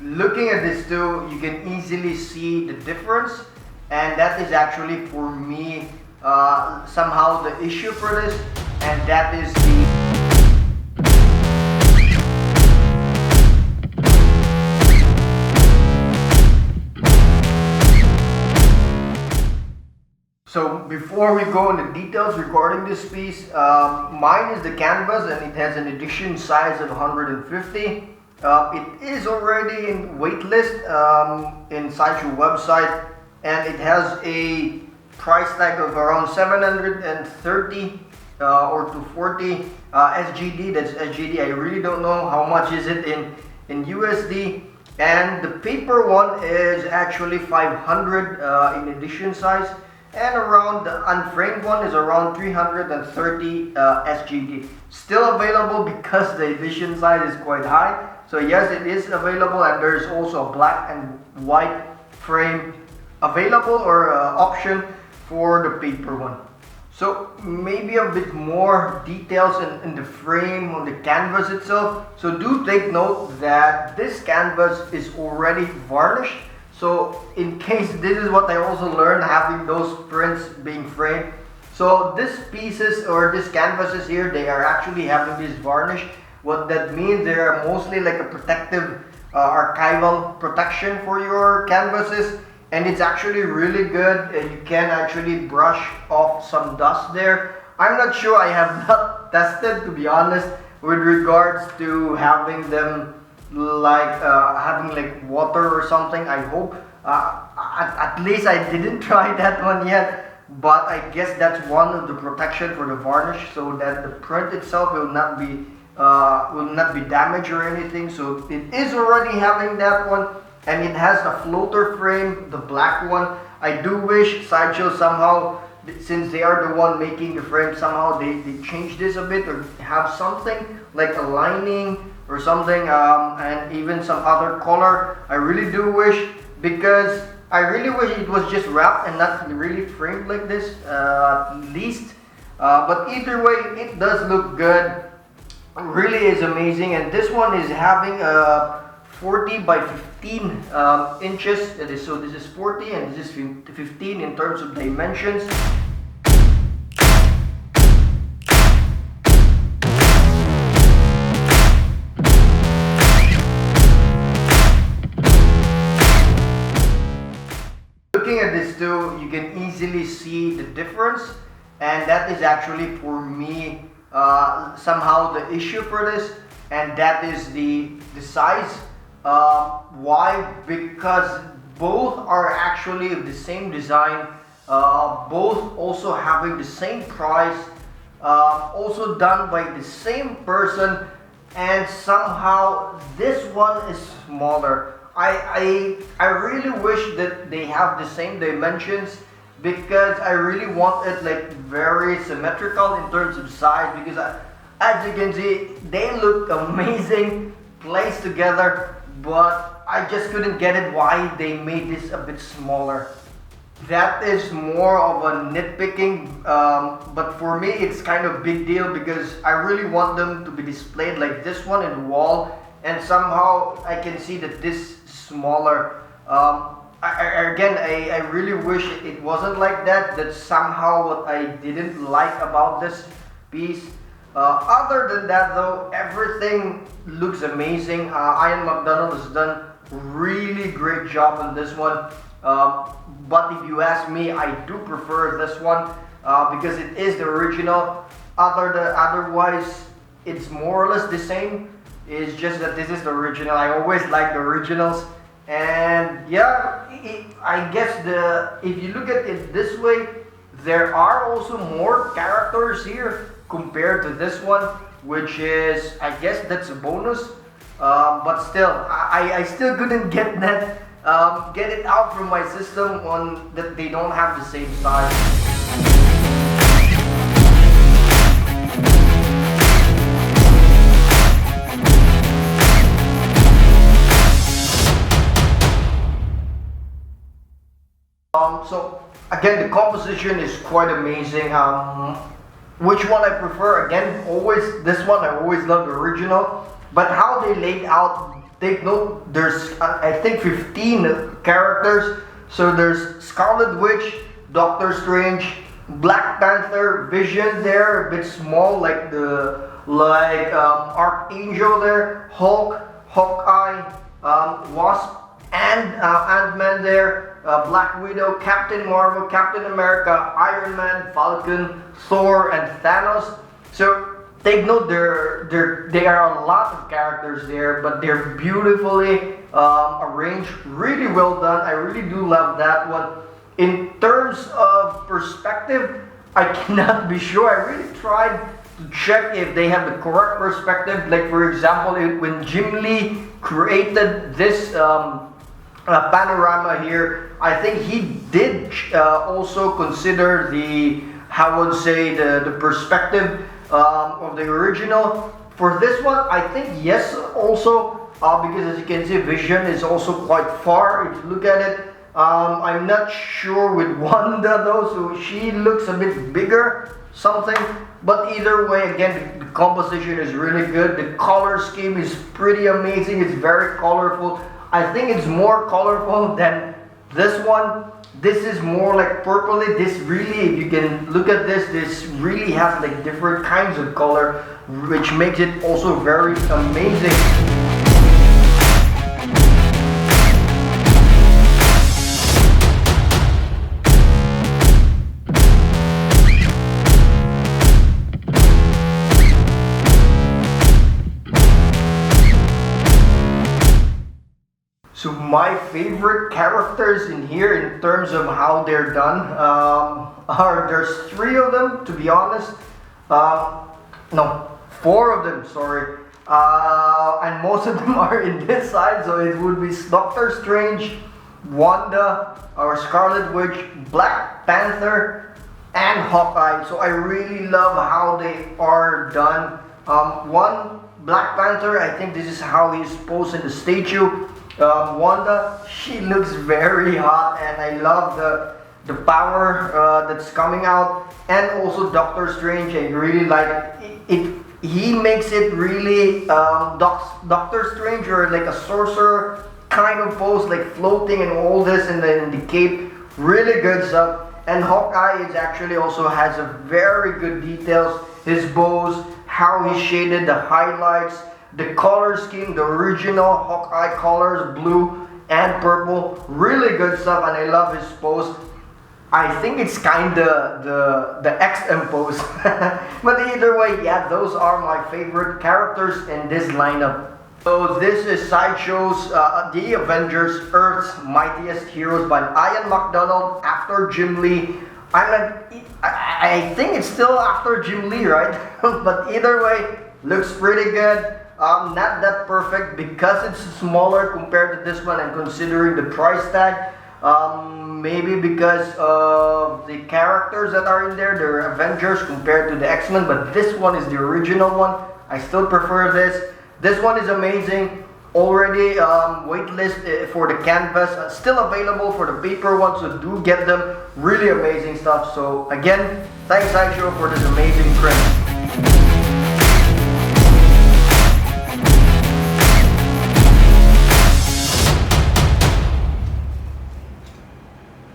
Looking at this too, you can easily see the difference, and that is actually for me somehow the issue for this, and that is the So before we go into details regarding this piece, mine is the canvas and it has an edition size of 150. It is already in waitlist in Sideshow website, and it has a price tag of around 730 or 240 SGD. That's SGD. I really don't know how much is it in USD. And the paper one is actually 500 in edition size. And around the unframed one is around 330 SGD. Still available because the edition size is quite high. So yes, it is available, and there's also a black and white frame available or option for the paper one. So maybe a bit more details in the frame on the canvas itself. So do take note that this canvas is already varnished. So in case this is what I also learned having those prints being framed. So these pieces or these canvases here, they are actually having this varnish. What that means, they are mostly like a protective archival protection for your canvases, and it's actually really good. You can actually brush off some dust there. I'm not sure, I have not tested to be honest with regards to having them like having like water or something. I hope at least I didn't try that one yet, but I guess that's one of the protection for the varnish, so that the print itself will not be damaged or anything. So it is already having that one, and it has a floater frame, the black one. I do wish Sideshow somehow, since they are the one making the frame, somehow they change this a bit or have something like a lining or something, and even some other color. I really do wish, because I really wish it was just wrapped and not really framed like this, at least. But either way, it does look good. It really is amazing, and this one is having a 40 by 15 inches. So this is 40 and this is 15 in terms of dimensions. Looking at this too, you can easily see the difference, and that is actually for me somehow the issue for this, and that is the size. Why? Because both are actually of the same design, both also having the same price, also done by the same person, and somehow this one is smaller. I really wish that they have the same dimensions, because I really want it like very symmetrical in terms of size, because as you can see, they look amazing placed together, but I just couldn't get it why they made this a bit smaller. That is more of a nitpicking, but for me it's kind of big deal, because I really want them to be displayed like this one in the wall, and somehow I can see that this is smaller. I really wish it wasn't like that. That's somehow what I didn't like about this piece. Other than that though, everything looks amazing. Ian MacDonald has done really great job on this one. But if you ask me, I do prefer this one because it is the original. Otherwise, it's more or less the same. It's just that this is the original. I always like the originals. And yeah, I guess if you look at it this way, there are also more characters here compared to this one, which is, I guess that's a bonus. But still, I still couldn't get that, get it out from my system on that they don't have the same size. So again, the composition is quite amazing. Which one I prefer? Again, always this one. I always love the original, but how they laid out take note, there's I think 15 characters. So there's Scarlet Witch, Doctor Strange, Black Panther, Vision there, a bit small like Archangel there, Hulk, Hawkeye, Wasp, and Ant-Man there, Black Widow, Captain Marvel, Captain America, Iron Man, Falcon, Thor, and Thanos. So take note, there are a lot of characters there, but they're beautifully arranged, really well done. I really do love that one. In terms of perspective, I cannot be sure. I really tried to check if they have the correct perspective. Like for example, when Jim Lee created this panorama here, I think he did also consider the, how would say, the perspective of the original. For this one, I think yes also, because as you can see, Vision is also quite far if you look at it. I'm not sure with Wanda though, so she looks a bit bigger, something. But either way, again, the composition is really good. The color scheme is pretty amazing. It's very colorful. I think it's more colorful than this one. This is more like purpley. This really, if you can look at this, this really has like different kinds of color, which makes it also very amazing. So my favorite characters in here, in terms of how they're done, there's 3 of them to be honest. No, 4 of them, sorry. And most of them are in this side, so it would be Doctor Strange, Wanda, or Scarlet Witch, Black Panther, and Hawkeye. So I really love how they are done. One, Black Panther, I think this is how he's posed in the statue. Wanda, she looks very hot, and I love the power that's coming out. And also Doctor Strange, I really like it. He makes it really Doctor Strange, or like a sorcerer kind of pose, like floating and all this in the cape. Really good stuff. And Hawkeye is actually also has a very good details. His bows, how he shaded the highlights, the color scheme, the original Hawkeye colors, blue and purple, really good stuff, and I love his pose. I think it's kinda the XM pose. But either way, yeah, those are my favorite characters in this lineup. So this is Sideshow's The Avengers, Earth's Mightiest Heroes by Ian MacDonald after Jim Lee. I think it's still after Jim Lee, right? But either way, looks pretty good. Not that perfect because it's smaller compared to this one, and considering the price tag. Maybe because of the characters that are in there, the Avengers compared to the X-Men, but this one is the original one. I still prefer this. This one is amazing. Already waitlist for the canvas, still available for the paper one, so do get them. Really amazing stuff. So again, thanks Sideshow for this amazing print.